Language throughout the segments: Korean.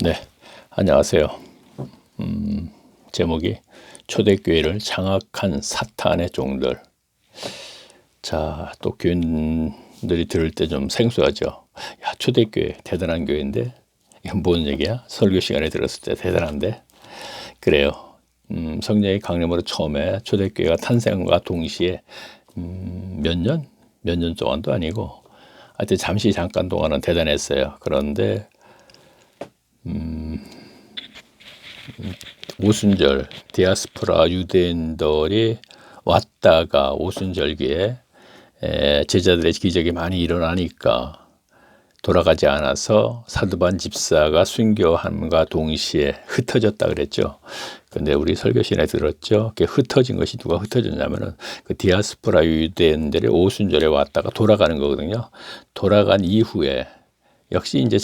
네, 안녕하세요. 제목이 초대교회를 장악한 사탄의 종들. 자, 또 교인들이 들을 때 좀 생소하죠. 야, 초대교회 대단한 교회인데 이건 뭔 얘기야? 설교 시간에 들었을 때 대단한데. 그래요. 성령의 강림으로 처음에 초대교회가 탄생과 동시에 몇 년 동안도 아니고 하여튼 잠깐 동안은 대단했어요. 그런데 오순절 디아스포라 유대인들이 왔다가 오순절기에 제자들의 기적이 많이 일어나니까 돌아가지 않아서 사두반 집사가 순교함과 동시에 흩어졌다 그랬죠. 근데 우리 설교 시간에 들었죠. 그게 흩어진 것이 누가 흩어졌냐면은 그 디아스포라 유대인들이 오순절에 왔다가 돌아가는 거거든요. 돌아간 이후에 역시 이제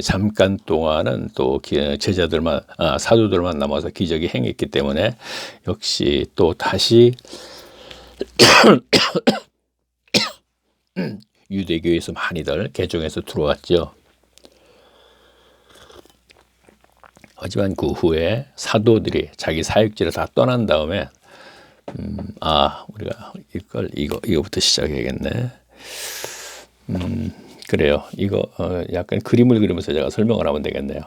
잠깐 동안은 또 제자들만 사도들만 남아서 기적이 행했기 때문에 역시 또 다시 유대교에서 많이들 개종해서 들어왔죠. 하지만 그 후에 사도들이 자기 사역지를 다 떠난 다음에 우리가 이거부터 시작해야겠네. 그래요. 이거 약간 그림을 그리면서 제가 설명을 하면 되겠네요.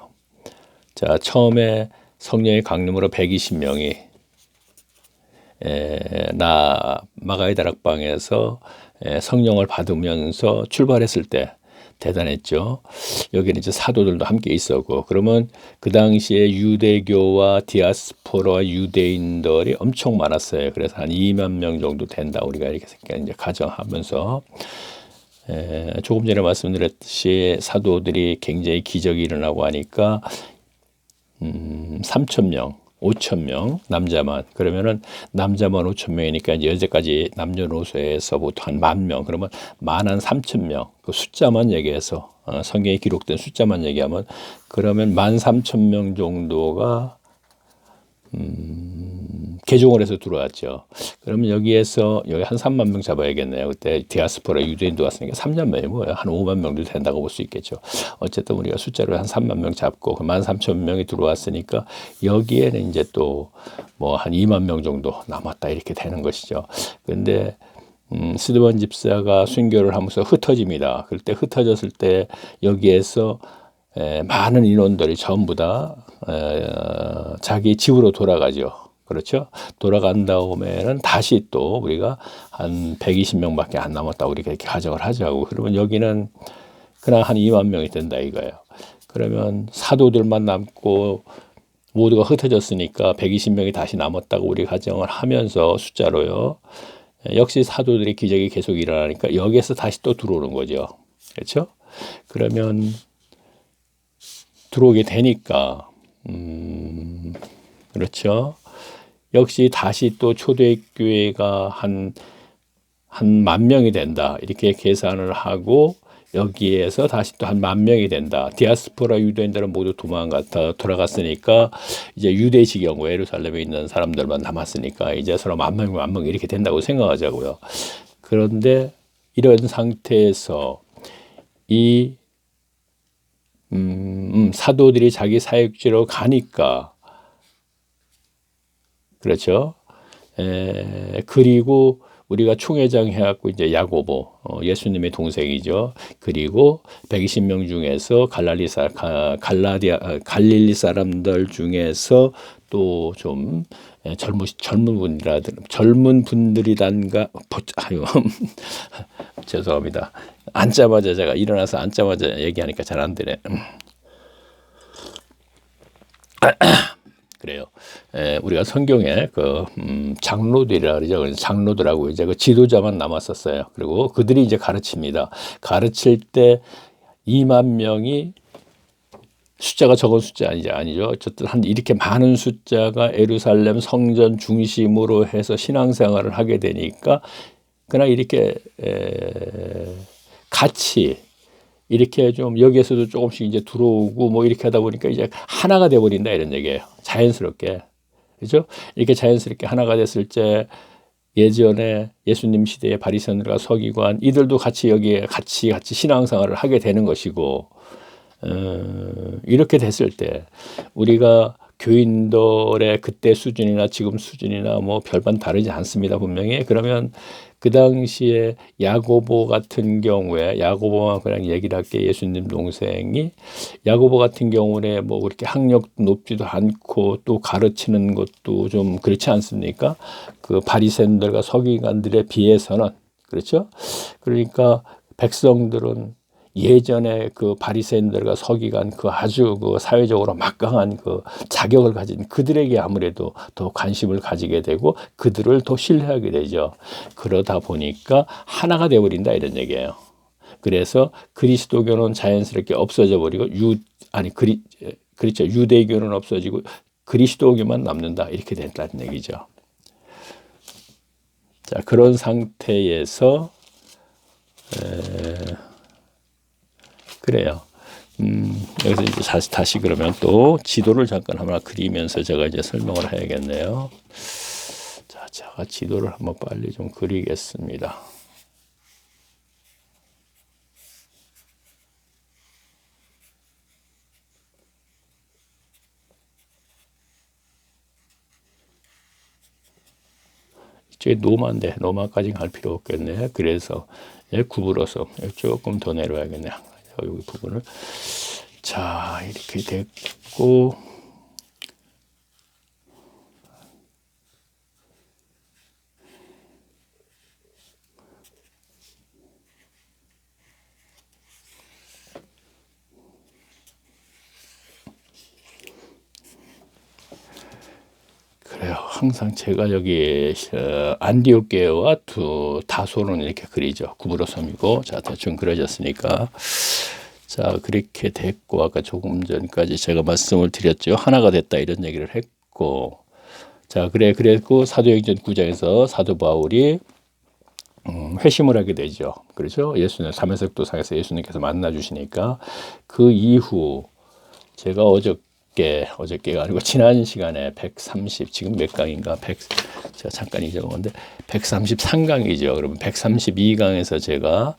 자, 처음에 성령의 강림으로 120명이 마가의 다락방에서 성령을 받으면서 출발했을 때 대단했죠. 여기는 이제 사도들도 함께 있었고, 그러면 그 당시에 유대교와 디아스포라 유대인들이 엄청 많았어요. 그래서 한 2만 명 정도 된다. 우리가 이렇게 이제 가정하면서 조금 전에 말씀드렸듯이 사도들이 굉장히 기적이 일어나고 하니까 3,000명, 5,000명 남자만, 그러면은 남자만 5,000명이니까 이제 여태까지 남녀노소에서부터 한 10,000명, 그러면 13,000명 그 숫자만 얘기해서 성경에 기록된 숫자만 얘기하면 그러면 13,000명 정도가 개종을 해서 들어왔죠. 그러면 여기에서 여기 한 3만 명 잡아야겠네요. 그때 디아스포라 유대인도 왔으니까 3년 만에 뭐예요? 한 5만 명도 된다고 볼 수 있겠죠. 어쨌든 우리가 숫자를 한 3만 명 잡고 13,000명이 들어왔으니까 여기에는 이제 또 뭐 한 2만 명 정도 남았다 이렇게 되는 것이죠. 근데 스데반 집사가 순교를 하면서 흩어집니다. 그럴 때 흩어졌을 때 여기에서 많은 인원들이 전부 다 자기 집으로 돌아가죠. 그렇죠? 돌아간 다음에는 다시 또 우리가 한 120명밖에 안 남았다 우리가 이렇게 가정을 하자고. 그러면 여기는 그냥 한 2만 명이 된다 이거예요. 그러면 사도들만 남고 모두가 흩어졌으니까 120명이 다시 남았다고 우리 가정을 하면서 숫자로요. 역시 사도들의 기적이 계속 일어나니까 여기에서 다시 또 들어오는 거죠. 그렇죠? 그러면 들어오게 되니까 그렇죠. 역시 다시 또 초대교회가 한 10,000명이 된다 이렇게 계산을 하고 여기에서 다시 또 한 10,000명이 된다. 디아스포라 유대인들은 모두 돌아갔으니까 이제 유대 지경 예루살렘에 있는 사람들만 남았으니까 이제 서로 10,000명 이렇게 된다고 생각하자고요. 그런데 이런 상태에서 이 사도들이 자기 사역지로 가니까 그렇죠. 그리고 우리가 총회장 해갖고 이제 야고보 예수님의 동생이죠. 그리고 120명 중에서 갈릴리 사람들 중에서 또 좀 젊은 분들이란가 아유 죄송합니다. 앉자마자 제가 일어나서 앉자마자 얘기하니까 잘 안 되네. 그래요. 우리가 성경에 그 장로들이라 그러죠. 그래서 장로들하고 이제 그 지도자만 남았었어요. 그리고 그들이 이제 가르칩니다. 가르칠 때 2만 명이 숫자가 적은 숫자 아니죠. 어쨌든 한 이렇게 많은 숫자가 예루살렘 성전 중심으로 해서 신앙생활을 하게 되니까 그냥 이렇게 같이 이렇게 좀 여기에서도 조금씩 이제 들어오고 뭐 이렇게 하다 보니까 이제 하나가 돼 버린다 이런 얘기예요. 자연스럽게. 그렇죠? 이렇게 자연스럽게 하나가 됐을 때 예전에 예수님 시대의 바리새인들과 서기관 이들도 같이 여기에 같이 신앙생활을 하게 되는 것이고 이렇게 됐을 때 우리가 교인들의 그때 수준이나 지금 수준이나 뭐 별반 다르지 않습니다. 분명히. 그러면 그 당시에 야고보 같은 경우에, 야고보만 그냥 얘기를 할게, 예수님 동생이 야고보 같은 경우에 뭐 그렇게 학력 높지도 않고 또 가르치는 것도 좀 그렇지 않습니까? 그 바리새인들과 서기관들에 비해서는. 그렇죠? 그러니까 백성들은 예전에 그 바리새인들과 서기관 그 아주 그 사회적으로 막강한 그 자격을 가진 그들에게 아무래도 더 관심을 가지게 되고 그들을 더 신뢰하게 되죠. 그러다 보니까 하나가 되어버린다 이런 얘기예요. 그래서 그리스도교는 자연스럽게 없어져 버리고 그렇죠. 유대교는 없어지고 그리스도교만 남는다 이렇게 된다는 얘기죠. 자, 그런 상태에서 그래요. 여기서 이제 다시 그러면 또 지도를 잠깐 하나 그리면서 제가 이제 설명을 해야겠네요. 자, 제가 지도를 한번 빨리 좀 그리겠습니다. 이쪽에 노마인데 노마까지 갈 필요 없겠네. 그래서 구부러서 조금 더 내려와야겠네. 여기 부분을. 자, 이렇게 됐고, 그래요. 항상 제가 여기 안디옥 교회와 다소는 이렇게 그리죠. 구부러섬이고, 자, 대충 그려졌으니까. 자, 그렇게 됐고, 아까 조금 전까지 제가 말씀을 드렸죠. 하나가 됐다 이런 얘기를 했고, 자, 그랬고 사도행전 9장에서 사도 바울이 회심을 하게 되죠. 그렇죠? 예수님 담에색 도상에서 예수님께서 만나 주시니까 그 이후 제가 어저께가 아니고 지난 시간에 130 지금 몇 강인가 제가 잠깐 잊어본 건데 133강이죠. 그러면 132강에서 제가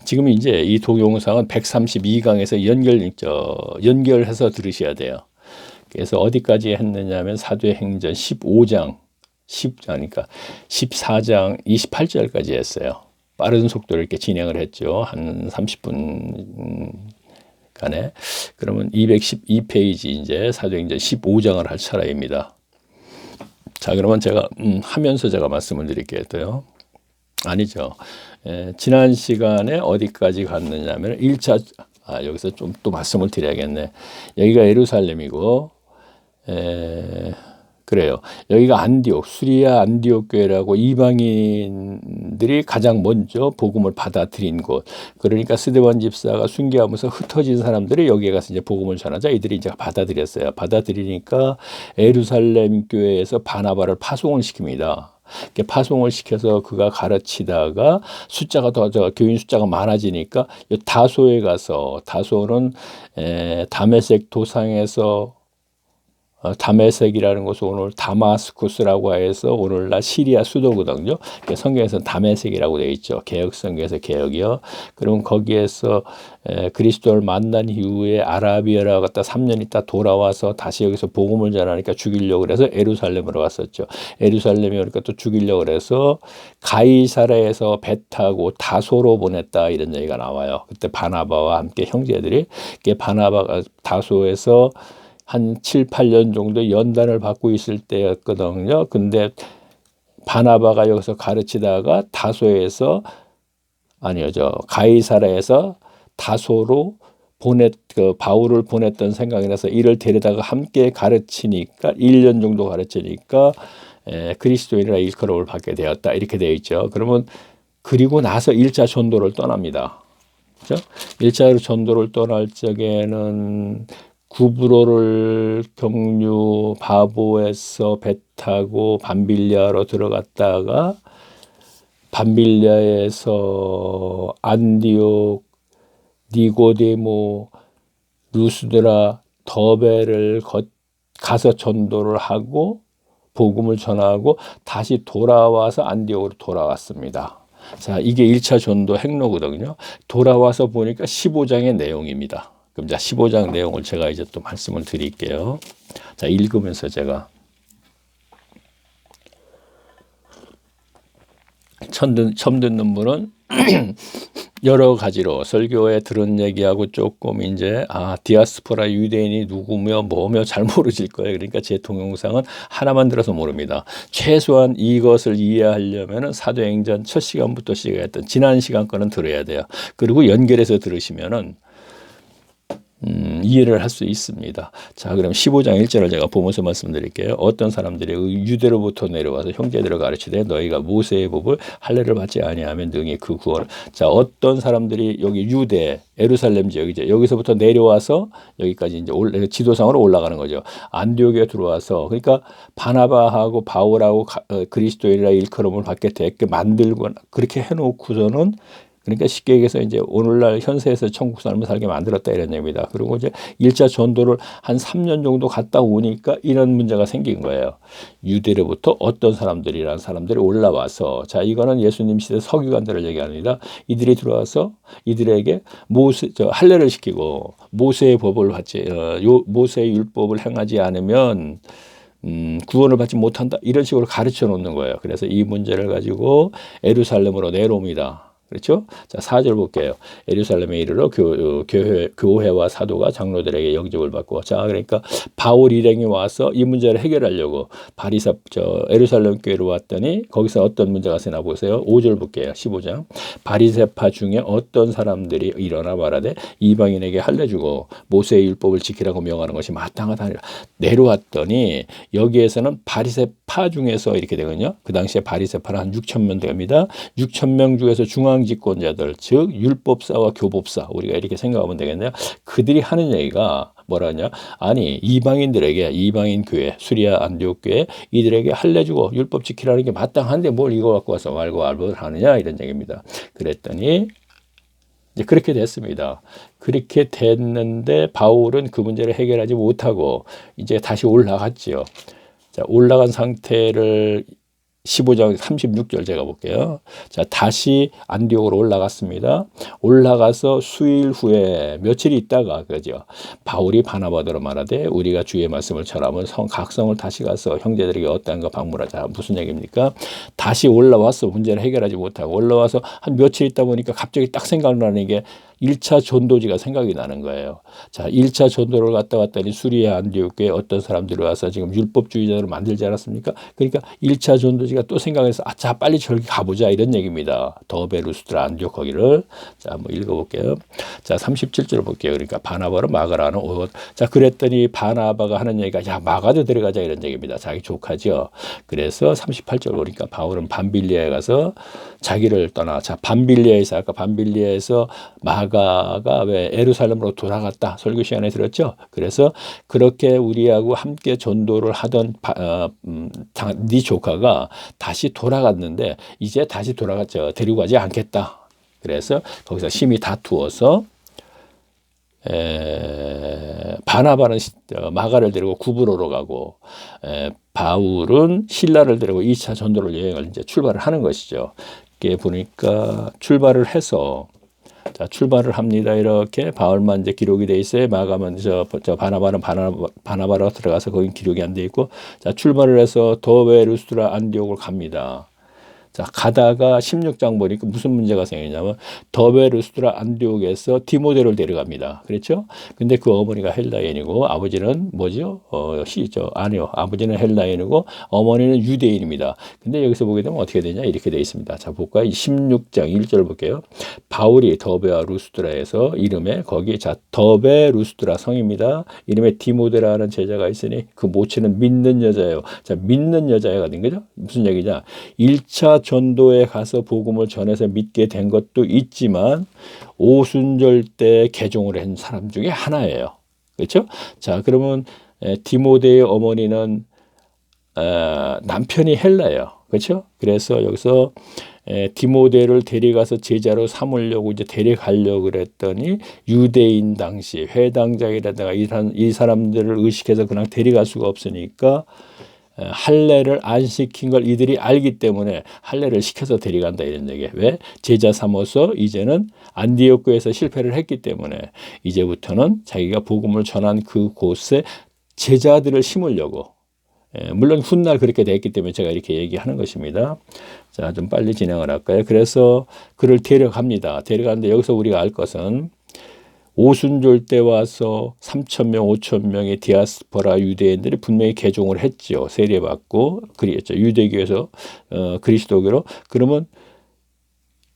지금 이제 이 동영상은 132강에서 연결해서 들으셔야 돼요. 그래서 어디까지 했느냐면 사도행전 15장 그러니까 14장 28절까지 했어요. 빠른 속도로 이렇게 진행을 했죠. 한 30분 간에. 그러면 212페이지 이제 사도행전 15장을 할 차례입니다. 자, 그러면 제가 하면서 제가 말씀을 드릴게요. 아니죠. 지난 시간에 어디까지 갔느냐면 1차 여기서 좀 또 말씀을 드려야겠네. 여기가 예루살렘이고 그래요. 여기가 안디옥, 수리아 안디옥 교회라고 이방인들이 가장 먼저 복음을 받아들인 곳. 그러니까 스데반 집사가 순교하면서 흩어진 사람들이 여기에 가서 이제 복음을 전하자 이들이 이제 받아들였어요. 받아들이니까 예루살렘 교회에서 바나바를 파송을 시킵니다. 파송을 시켜서 그가 가르치다가 교인 숫자가 많아지니까 다소에 가서 다소는 다메섹 도상에서 다메섹이라는 곳은 오늘 다마스쿠스라고 해서 오늘날 시리아 수도거든요. 성경에서는 다메섹이라고 되어 있죠. 개역 성경에서 개역이요. 그럼 거기에서 그리스도를 만난 이후에 아라비아라고 갔다 3년 있다 돌아와서 다시 여기서 복음을 전하니까 죽이려고 그래서 예루살렘으로 왔었죠. 예루살렘이 오니까 또 죽이려고 그래서 가이사랴에서 배 타고 다소로 보냈다 이런 얘기가 나와요. 그때 바나바와 함께 형제들이 바나바가 다소에서 한 7, 8년 정도 연단을 받고 있을 때였거든요. 근데 바나바가 여기서 가르치다가 가이사랴에서 다소로 바울을 보냈던 생각이 나서 이를 데려다가 함께 가르치니까 1년 정도 가르치니까 그리스도인이라 일컬음을 받게 되었다. 이렇게 되어 있죠. 그러면 그리고 나서 1차 전도를 떠납니다. 그렇죠? 1차 전도를 떠날 적에는 구브로를 경유 바보에서 배 타고 밤빌리아로 들어갔다가 밤빌리아에서 안디옥, 니고데모, 루스드라, 더베를 가서 전도를 하고 복음을 전하고 다시 돌아와서 안디옥으로 돌아왔습니다. 자, 이게 1차 전도 행로거든요. 돌아와서 보니까 15장의 내용입니다. 그럼 자, 15장 내용을 제가 이제 또 말씀을 드릴게요. 자, 읽으면서 제가 처음 듣는 분은 여러 가지로 설교에 들은 얘기하고 조금 이제 디아스포라 유대인이 누구며 뭐며 잘 모르실 거예요. 그러니까 제 동영상은 하나만 들어서 모릅니다. 최소한 이것을 이해하려면 사도행전 첫 시간부터 시작했던 지난 시간 거는 들어야 돼요. 그리고 연결해서 들으시면은 이해를 할 수 있습니다. 자, 그럼 15장 1절을 제가 보면서 말씀드릴게요. 어떤 사람들이 유대로부터 내려와서 형제들을 가르치되 너희가 모세의 법을 할례를 받지 아니하면 능히 그 구원을. 자, 어떤 사람들이 여기 유대 예루살렘 지역이죠. 여기서부터 내려와서 여기까지 이제 지도상으로 올라가는 거죠. 안디옥에 들어와서 그러니까 바나바하고 바울하고 그리스도인이라 일컬음을 받게 되게 만들고 그렇게 해놓고서는 그러니까 쉽게 얘기해서 이제 오늘날 현세에서 천국 삶을 살게 만들었다 이런 얘기입니다. 그리고 이제 1차 전도를 한 3년 정도 갔다 오니까 이런 문제가 생긴 거예요. 유대로부터 어떤 사람들이란 사람들이 올라와서 자, 이거는 예수님 시대 서기관들을 얘기합니다. 이들이 들어와서 이들에게 할례를 시키고 모세의 법을 받지 모세의 율법을 행하지 않으면 구원을 받지 못한다 이런 식으로 가르쳐 놓는 거예요. 그래서 이 문제를 가지고 예루살렘으로 내려옵니다. 그렇죠? 자, 4절 볼게요. 예루살렘에 이르러 교회와 사도가 장로들에게 영접을 받고 자, 그러니까 바울 일행이 와서 이 문제를 해결하려고 예루살렘 교회로 왔더니 거기서 어떤 문제가 생나 보세요. 5절 볼게요. 15장. 바리새파 중에 어떤 사람들이 일어나 말하되 이방인에게 할례 주고 모세의 율법을 지키라고 명하는 것이 마땅하다. 내려왔더니 여기에서는 바리새파 중에서 이렇게 되거든요. 그 당시에 바리새파는 한 6천 명 됩니다. 6천 명 중에서 중앙집권자들 즉 율법사와 교법사 우리가 이렇게 생각하면 되겠네요. 그들이 하는 얘기가 뭐라냐? 아니 이방인들에게 이방인 교회 수리아 안디옥 교회 이들에게 할례 주고 율법 지키라는 게 마땅한데 뭘 이거 갖고 와서 말고 알고 하느냐 이런 얘기입니다. 그랬더니 이제 그렇게 됐습니다. 그렇게 됐는데 바울은 그 문제를 해결하지 못하고 이제 다시 올라갔지요. 자, 올라간 상태를 15장 36절 제가 볼게요. 자, 다시 안디옥으로 올라갔습니다. 올라가서 수일 후에 며칠 있다가 그죠. 바울이 바나바더러 말하되 우리가 주의 말씀을 전하면 각성을 다시 가서 형제들에게 어떠한가 방문하자. 무슨 얘기입니까? 다시 올라와서 문제를 해결하지 못하고 올라와서 한 며칠 있다 보니까 갑자기 딱 생각나는 게 1차 전도지가 생각이 나는 거예요. 자, 1차 전도를 갔다 왔더니 수리아 안디옥에 어떤 사람들이 와서 지금 율법주의자로 만들지 않았습니까? 그러니까 1차 전도지가 또 생각해서 자, 빨리 저기 가보자 이런 얘기입니다. 더베 루스드라 안디옥 거기를. 자, 한번 읽어볼게요. 자, 37절 볼게요. 그러니까 바나바로 마가라는 옷. 자, 그랬더니 바나바가 하는 얘기가 야, 마가도 데려가자 이런 얘기입니다. 자기 조카죠. 그래서 38절 보니까 바울은 밤빌리아에 가서 자기를 떠나. 자, 밤빌리아에서 아까 밤빌리아에서 마가가 왜 예루살렘으로 돌아갔다 설교 시간에 들었죠. 그래서 그렇게 우리하고 함께 전도를 하던 네 조카가 다시 돌아갔는데 이제 다시 돌아갔죠. 데리고 가지 않겠다. 그래서 거기서 심히 다투어서 바나바는 마가를 데리고 구브로로 가고 바울은 실라를 데리고 2차 전도를 여행을 이제 출발을 하는 것이죠. 이게 보니까 출발을 해서 자, 출발을 합니다. 이렇게 바울만 이제 기록이 돼 있어요. 마가만 저 바나바는 바나바로 들어가서 거긴 기록이 안 돼 있고 자, 출발을 해서 더베 루스드라 안디옥을 갑니다. 자, 가다가 16장 보니까 무슨 문제가 생기냐면 더베 루스드라 안디옥에서 디모데를 데려갑니다. 그렇죠? 근데 그 어머니가 헬라인이고 아버지는 뭐죠? 아니요. 아버지는 헬라인이고 어머니는 유대인입니다. 근데 여기서 보게 되면 어떻게 되냐? 이렇게 돼 있습니다. 자, 볼까요? 16장 1절 볼게요. 바울이 더베와 루스드라에서 이름에 거기 자, 더베 루스드라 성입니다. 이름에 디모데라는 제자가 있으니 그 모친은 믿는 여자예요. 자, 믿는 여자애가 된 거죠? 무슨 얘기냐? 1차 전도에 가서 복음을 전해서 믿게 된 것도 있지만 오순절 때 개종을 한 사람 중에 하나예요. 그렇죠? 자, 그러면 디모데의 어머니는 남편이 헬라예요. 그렇죠? 그래서 여기서 디모데를 데려가서 제자로 삼으려고 이제 데려가려고 그랬더니 유대인 당시 회당장이라다가 이 사람들을 의식해서 그냥 데려갈 수가 없으니까 할례를 안 시킨 걸 이들이 알기 때문에 할례를 시켜서 데려간다 이런 얘기예요. 왜? 제자 삼아서 이제는 안디옥 교회에서 실패를 했기 때문에 이제부터는 자기가 복음을 전한 그곳에 제자들을 심으려고, 물론 훗날 그렇게 됐기 때문에 제가 이렇게 얘기하는 것입니다. 자, 좀 빨리 진행을 할까요? 그래서 그를 데려갑니다. 데려가는데 여기서 우리가 알 것은 오순절 때 와서 3,000명, 5,000명의 디아스포라 유대인들이 분명히 개종을 했죠. 세례받고 그리했죠. 유대교에서 그리스도교로. 그러면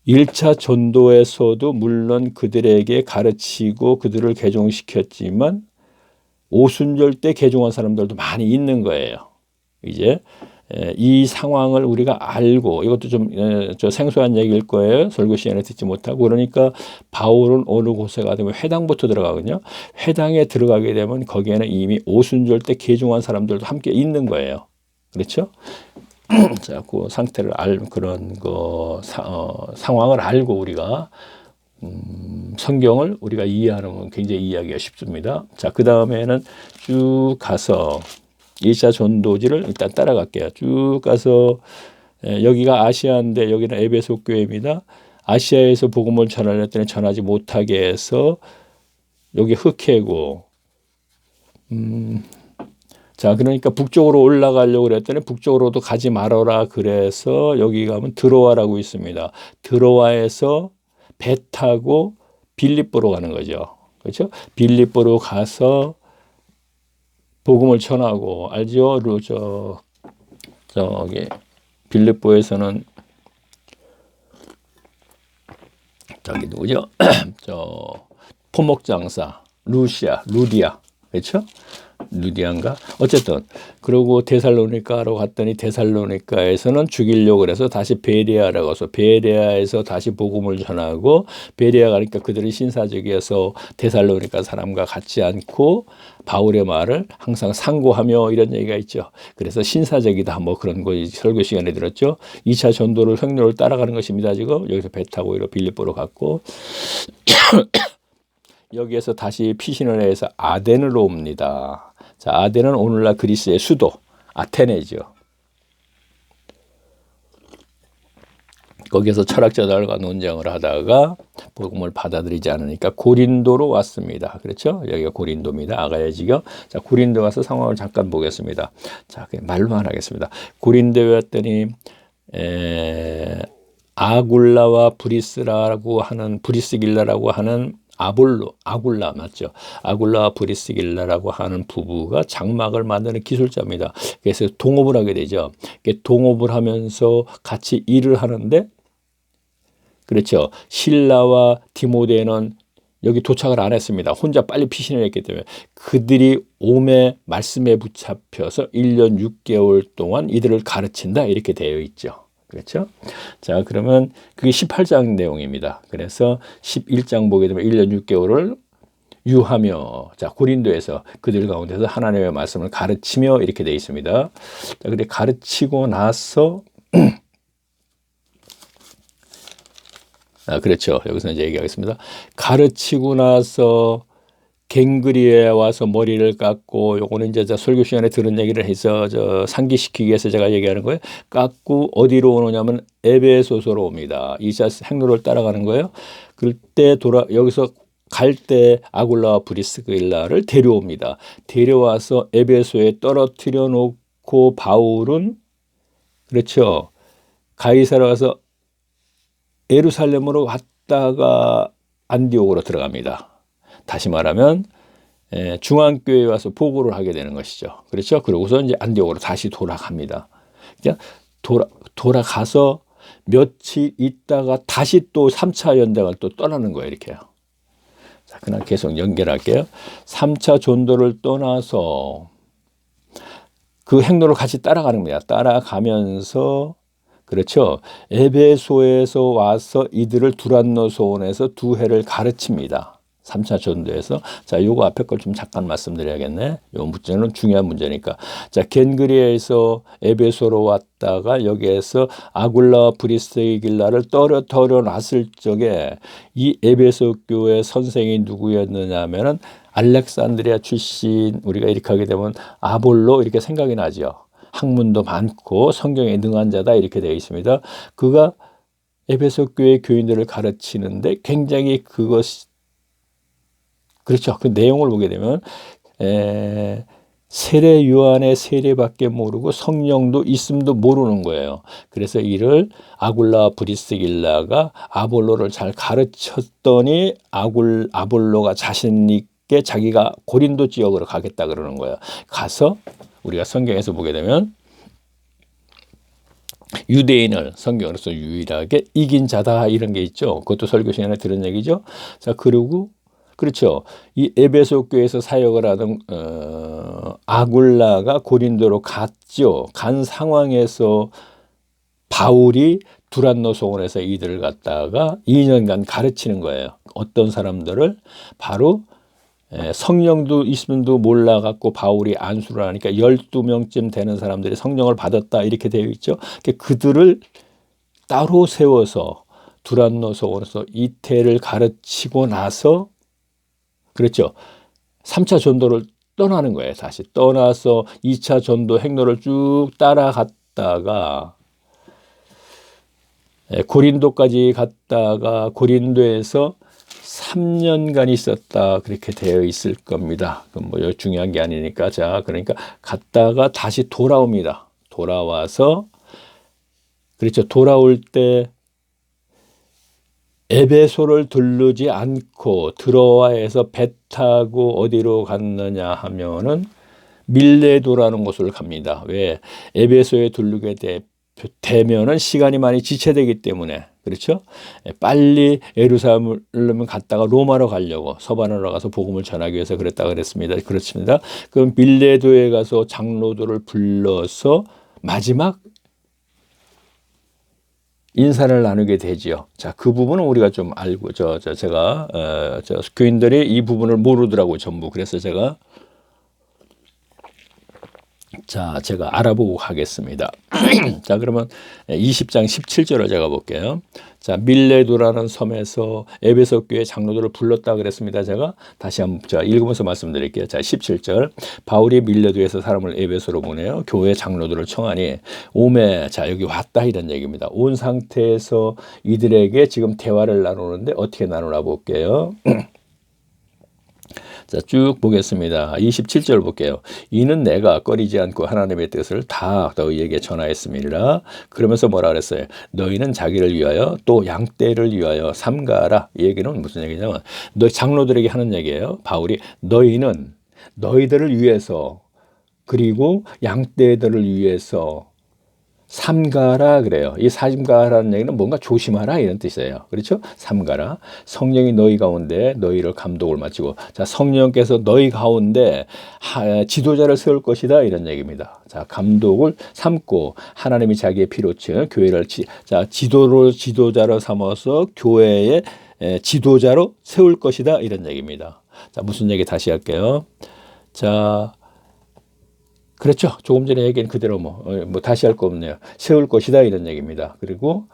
1차 전도에서도 물론 그들에게 가르치고 그들을 개종시켰지만 오순절 때 개종한 사람들도 많이 있는 거예요. 이제 이 상황을 우리가 알고, 이것도 좀 생소한 얘기일 거예요. 설교 시간에 듣지 못하고. 그러니까 바울은 어느 곳에 가면 회당부터 들어가거든요. 회당에 들어가게 되면 거기에는 이미 오순절 때 개종한 사람들도 함께 있는 거예요. 그렇죠? 자, 그 상태를 그런 상황을 알고 우리가 성경을 우리가 이해하는 굉장히 이해하기가 쉽습니다. 자, 그 다음에는 쭉 가서 1차 전도지를 일단 따라갈게요. 쭉 가서 여기가 아시아인데 여기는 에베소 교회입니다. 아시아에서 복음을 전하려더니 전하지 못하게 해서 여기 흑해고, 자, 그러니까 북쪽으로 올라가려고 그랬더니 북쪽으로도 가지 말아라. 그래서 여기 가면 드로아라고 있습니다. 드로아에서 배 타고 빌립보로 가는 거죠. 그렇죠? 빌립보로 가서 복음을 전하고, 알죠? 저기 빌립보에서는 저기 누구죠? 포목장사 루디아, 그렇죠? 루디안가? 어쨌든 그리고 데살로니가로 갔더니 데살로니가에서는 죽이려고 그래서 다시 베레아라고 해서 베레아에서 다시 복음을 전하고, 베레아 가니까 그들이 신사적이어서 데살로니가 사람과 같지 않고 바울의 말을 항상 상고하며 이런 얘기가 있죠. 그래서 신사적이다 뭐 그런 거 설교 시간에 들었죠. 2차 전도를 횡로를 따라가는 것입니다. 지금 여기서 배 타고 이렇게 빌립보로 갔고 여기에서 다시 피신을 해서 아덴으로 옵니다. 자, 아덴은 오늘날 그리스의 수도 아테네죠. 거기에서 철학자들과 논쟁을 하다가 복음을 받아들이지 않으니까 고린도로 왔습니다. 그렇죠? 여기가 고린도입니다. 아가야 지경. 자, 고린도 가서 상황을 잠깐 보겠습니다. 자, 그냥 말로만 하겠습니다. 고린도에 왔더니 아굴라와 브리스길라라고 하는 아굴라 맞죠? 아굴라와 브리스길라라고 하는 부부가 장막을 만드는 기술자입니다. 그래서 동업을 하게 되죠. 동업을 하면서 같이 일을 하는데, 그렇죠. 실라와 디모데는 여기 도착을 안 했습니다. 혼자 빨리 피신을 했기 때문에 그들이 오매 말씀에 붙잡혀서 1년 6개월 동안 이들을 가르친다 이렇게 되어 있죠. 그렇죠? 자, 그러면 그게 18장 내용입니다. 그래서 11장 보게 되면 1년 6개월을 유하며, 자, 고린도에서 그들 가운데서 하나님의 말씀을 가르치며 이렇게 되어 있습니다. 자, 근데 가르치고 나서 그렇죠. 여기서 이제 얘기하겠습니다. 가르치고 나서 갱그리에 와서 머리를 깎고, 요거는 이제 설교 시간에 들은 얘기를 해서 상기시키기 위해서 제가 얘기하는 거예요. 깎고 어디로 오느냐면 에베소서로 옵니다. 2차 행로를 따라가는 거예요. 그때 여기서 갈 때 아굴라와 브리스길라를 데려옵니다. 데려와서 에베소에 떨어뜨려 놓고 바울은, 그렇죠, 가이사라 와서 예루살렘으로 갔다가 안디옥으로 들어갑니다. 다시 말하면 중앙교회에 와서 보고를 하게 되는 것이죠. 그렇죠? 그러고서 이제 안디옥으로 다시 돌아갑니다. 그냥 돌아가서 며칠 있다가 다시 또 3차 연대를 또 떠나는 거예요. 이렇게요. 자, 그냥 계속 연결할게요. 3차 전도를 떠나서 그 행로를 같이 따라가는 겁니다. 따라가면서, 그렇죠, 에베소에서 와서 이들을 두란노소원에서 2해를 가르칩니다. 3차 전도에서. 자, 요거 앞에 걸 좀 잠깐 말씀드려야겠네. 요 문제는 중요한 문제니까. 자, 겐그리에서 에베소로 왔다가 여기에서 아굴라와 브리스길라를 떨어뜨려 놨을 적에 이 에베소 교회 선생이 누구였느냐 하면은 알렉산드리아 출신, 우리가 이렇게 하게 되면 아볼로 이렇게 생각이 나죠. 학문도 많고 성경에 능한 자다 이렇게 되어 있습니다. 그가 에베소 교회 교인들을 가르치는데 굉장히 그것이 그렇죠. 그 내용을 보게 되면 세례 요한의 세례밖에 모르고 성령도 있음도 모르는 거예요. 그래서 이를 아굴라 브리스길라가 아볼로를 잘 가르쳤더니 아볼로가 자신 있게 자기가 고린도 지역으로 가겠다 그러는 거예요. 가서 우리가 성경에서 보게 되면 유대인을 성경으로서 유일하게 이긴 자다 이런 게 있죠. 그것도 설교 시간에 들은 얘기죠. 자, 그리고 그렇죠. 이 에베소 교회에서 사역을 하던 아굴라가 고린도로 갔죠. 간 상황에서 바울이 두란노 소원에서 이들을 갖다가 2년간 가르치는 거예요. 어떤 사람들을 바로 성령도 있음도 몰라갖고 바울이 안수를 하니까 12명쯤 되는 사람들이 성령을 받았다 이렇게 되어 있죠. 그들을 따로 세워서 두란노 소원에서 이태를 가르치고 나서 그렇죠. 3차 전도를 떠나는 거예요. 다시 떠나서 2차 전도 행로를 쭉 따라갔다가 고린도까지 갔다가 고린도에서 3년간 있었다 그렇게 되어 있을 겁니다. 뭐 중요한 게 아니니까. 자, 그러니까 갔다가 다시 돌아옵니다. 돌아와서 그렇죠. 돌아올 때 에베소를 들르지 않고 들어와에서 배 타고 어디로 갔느냐 하면은 밀레도라는 곳을 갑니다. 왜? 에베소에 들르게 되면은 시간이 많이 지체되기 때문에 그렇죠? 빨리 예루살렘을 갔다가 로마로 가려고 서반으로 가서 복음을 전하기 위해서 그랬다 그랬습니다. 그렇습니다. 그럼 밀레도에 가서 장로들을 불러서 마지막 인사를 나누게 되지요. 자, 그 부분은 우리가 좀 알고, 제가, 교인들이 이 부분을 모르더라고요, 전부. 그래서 제가 알아보고 가겠습니다. 자, 그러면 20장 17절을 제가 볼게요. 자, 밀레도라는 섬에서 에베소 교회 장로들을 불렀다 그랬습니다. 제가 다시 한번 읽으면서 말씀드릴게요. 자, 17절. 바울이 밀레도에서 사람을 에베소로 보내요. 교회 장로들을 청하니 오메, 자, 여기 왔다 이런 얘기입니다. 온 상태에서 이들에게 지금 대화를 나누는데 어떻게 나누나 볼게요. 자, 쭉 보겠습니다. 27절 볼게요. 이는 내가 꺼리지 않고 하나님의 뜻을 다 너희에게 전하였음이라. 그러면서 뭐라 그랬어요? 너희는 자기를 위하여 또 양떼를 위하여 삼가하라. 이 얘기는 무슨 얘기냐면 너희 장로들에게 하는 얘기예요. 바울이 너희는 너희들을 위해서 그리고 양떼들을 위해서 삼가라 그래요. 이 삼가라는 얘기는 뭔가 조심하라 이런 뜻이에요. 그렇죠? 삼가라. 성령이 너희 가운데 너희를 감독을 마치고 자, 성령께서 너희 가운데 지도자를 세울 것이다 이런 얘기입니다. 자, 감독을 삼고 하나님이 자기의 피로 친 교회를 지도자로 삼아서 교회의 지도자로 세울 것이다 이런 얘기입니다. 자, 무슨 얘기 다시 할게요. 자, 그렇죠. 조금 전에 얘기한 그대로 뭐 다시 할 거 없네요. 세울 것이다 이런 얘기입니다. 그리고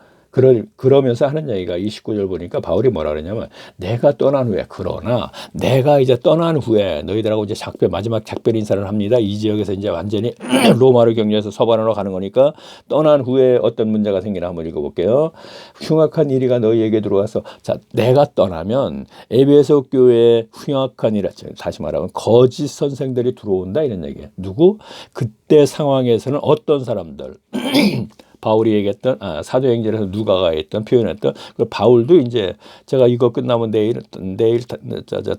그러면서 하는 얘기가 29절 보니까 바울이 뭐라 그러냐면 내가 떠난 후에 그러나 내가 이제 떠난 후에 너희들하고 이제 마지막 작별 인사를 합니다. 이 지역에서 이제 완전히 로마로 격려해서 서반으로 가는 거니까 떠난 후에 어떤 문제가 생기나 한번 읽어볼게요. 흉악한 이리가 너희에게 들어와서 자, 내가 떠나면 에베소 교회에 흉악한 일 다시 말하면 거짓 선생들이 들어온다 이런 얘기예요. 누구? 그때 상황에서는 어떤 사람들 바울이 얘기했던 사도행전에서 누가가 했던 표현했던 그 바울도 이제 제가 이거 끝나면 내일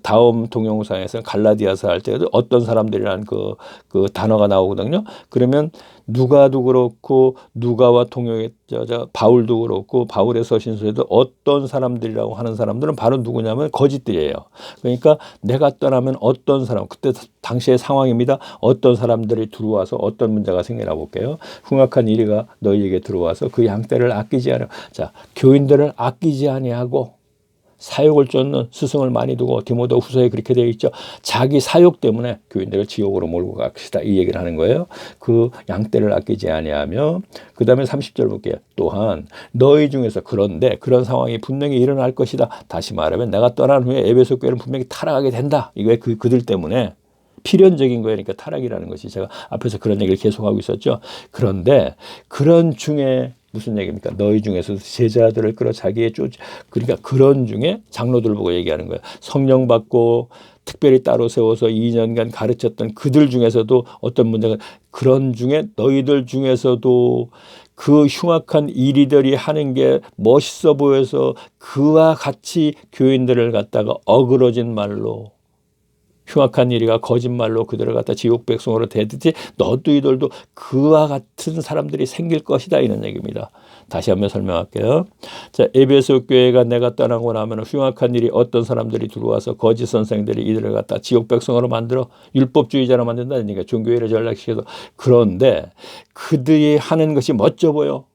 다음 동영상에서 갈라디아서 할 때도 어떤 사람들이라는 그 단어가 나오거든요. 그러면 누가도 그렇고 누가와 통역했자 바울도 그렇고 바울의 서신서에도 어떤 사람들이라고 하는 사람들은 바로 누구냐면 거짓들이에요. 그러니까 내가 떠나면 어떤 사람 그때 당시의 상황입니다. 어떤 사람들이 들어와서 어떤 문제가 생기나 볼게요. 흉악한 이리가 너희에게 들어와서 그 양떼를 아끼지 않아. 자, 교인들을 아끼지 아니하고 사욕을 쫓는 스승을 많이 두고 디모데 후서에 그렇게 되어 있죠. 자기 사욕 때문에 교인들을 지옥으로 몰고 갑시다. 이 얘기를 하는 거예요. 그 양떼를 아끼지 아니하며 그 다음에 30절 볼게요. 또한 너희 중에서 그런데 그런 상황이 분명히 일어날 것이다. 다시 말하면 내가 떠난 후에 에베소 교회는 분명히 타락하게 된다. 이게 그들 때문에 필연적인 거예요. 그러니까 타락이라는 것이 제가 앞에서 그런 얘기를 계속하고 있었죠. 그런데 그런 중에 무슨 얘기입니까? 너희 중에서 제자들을 끌어 자기의 그러니까 그런 중에 장로들 보고 얘기하는 거예요. 성령 받고 특별히 따로 세워서 2년간 가르쳤던 그들 중에서도 어떤 문제가 그런 중에 너희들 중에서도 그 흉악한 이리들이 하는 게 멋있어 보여서 그와 같이 교인들을 갖다가 어그러진 말로 흉악한 일이가 거짓말로 그들을 갖다 지옥 백성으로 대듯이 너희들도 그와 같은 사람들이 생길 것이다 이런 얘기입니다. 다시 한번 설명할게요. 자, 에베소 교회가 내가 떠나고 나면 흉악한 일이 어떤 사람들이 들어와서 거짓 선생들이 이들을 갖다 지옥 백성으로 만들어 율법주의자로 만든다는 얘기가 종교회를 전락시켜서 그런데 그들이 하는 것이 멋져 보여.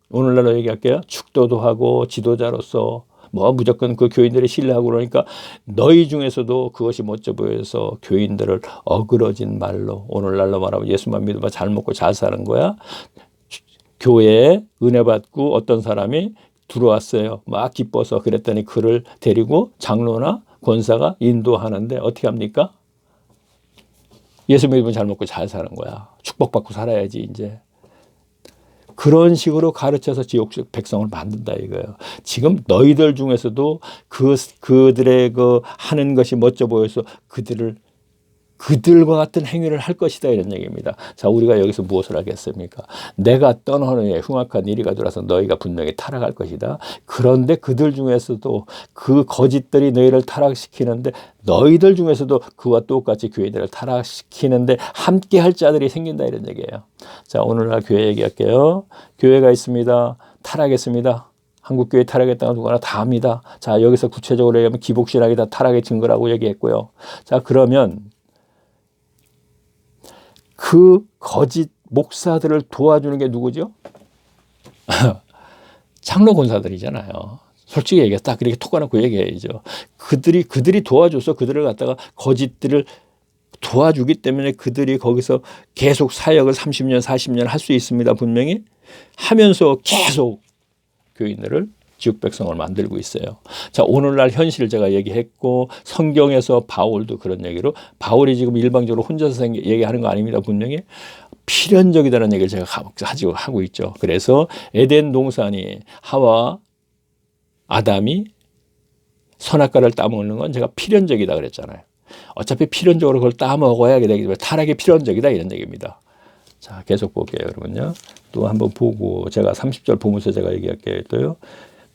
오늘날로 얘기할게요. 축도도 하고 지도자로서 뭐 무조건 그 교인들이 신뢰하고 그러니까 너희 중에서도 그것이 멋져 보여서 교인들을 어그러진 말로 오늘날로 말하면 예수만 믿어봐 잘 먹고 잘 사는 거야. 교회에 은혜 받고 어떤 사람이 들어왔어요. 막 기뻐서 그랬더니 그를 데리고 장로나 권사가 인도하는데 어떻게 합니까? 예수 믿으면 잘 먹고 잘 사는 거야. 축복받고 살아야지 이제. 그런 식으로 가르쳐서 지옥 백성을 만든다 이거예요. 지금 너희들 중에서도 그들의 그 하는 것이 멋져 보여서 그들과 같은 행위를 할 것이다 이런 얘기입니다. 자, 우리가 여기서 무엇을 하겠습니까? 내가 떠난 후에 흉악한 일이 가들어서 너희가 분명히 타락할 것이다. 그런데 그들 중에서도 그 거짓들이 너희를 타락시키는데 너희들 중에서도 그와 똑같이 교회들을 타락시키는데 함께 할 자들이 생긴다 이런 얘기예요. 자, 오늘날 교회 얘기할게요. 교회가 있습니다. 타락했습니다. 한국교회 타락했다는 누구나 다 합니다. 자, 여기서 구체적으로 얘기하면 기복신학이 다 타락의 증거라고 얘기했고요. 자, 그러면 그 거짓 목사들을 도와주는 게 누구죠? 장로 권사들이잖아요. 솔직히 얘기해서 딱 그렇게 톡 까놓고 얘기해야죠. 그들이 도와줘서 그들을 갖다가 거짓들을 도와주기 때문에 그들이 거기서 계속 사역을 30년, 40년 할 수 있습니다. 분명히 하면서 계속 교인들을 지옥 백성을 만들고 있어요. 자, 오늘날 현실을 제가 얘기했고 성경에서 바울도 그런 얘기로 바울이 지금 일방적으로 혼자서 얘기하는 거 아닙니다. 분명히 필연적이다는 얘기를 제가 가지고 하고 있죠. 그래서 에덴 동산이 하와 아담이 선악과를 따먹는 건 제가 필연적이다 그랬잖아요. 어차피 필연적으로 그걸 따먹어야 되기 때문에 타락이 필연적이다 이런 얘기입니다. 자, 계속 볼게요. 여러분요. 또 한번 보고 제가 30절 보면서 제가 얘기할게요.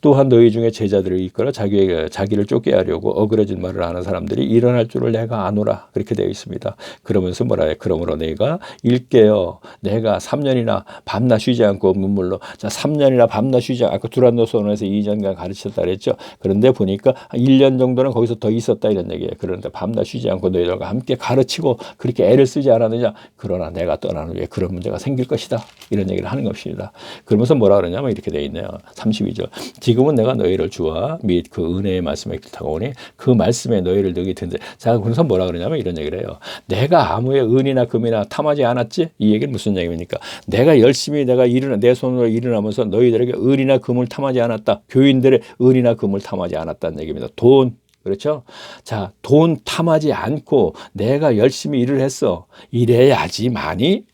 또한 너희 중에 제자들을 이끌어 자기를 쫓게 하려고 어그러진 말을 하는 사람들이 일어날 줄을 내가 아노라. 그렇게 되어 있습니다. 그러면서 뭐라 해요? 그러므로 너희가 일깨어 내가 3년이나 밤낮 쉬지 않고 문물로 자 3년이나 밤낮 쉬지 않고 두란노선에서 2년간 가르쳤다 그랬죠. 그런데 보니까 1년 정도는 거기서 더 있었다 이런 얘기예요. 그런데 밤낮 쉬지 않고 너희들과 함께 가르치고 그렇게 애를 쓰지 않았느냐. 그러나 내가 떠나는 후에 그런 문제가 생길 것이다. 이런 얘기를 하는 것입니다. 그러면서 뭐라 그러냐면 이렇게 되어 있네요. 32절. 지금은 내가 너희를 주와 및 그 은혜의 말씀에 타오니 그 말씀에 너희를 넣이 텐데 자 그래서 뭐라 그러냐면 이런 얘기를 해요. 내가 아무의 은이나 금이나 탐하지 않았지? 이 얘기는 무슨 얘기입니까? 내가 열심히 내 손으로 일어나면서 너희들에게 은이나 금을 탐하지 않았다. 교인들의 은이나 금을 탐하지 않았다는 얘기입니다. 돈 그렇죠? 자, 돈 탐하지 않고 내가 열심히 일을 했어. 이래야지만이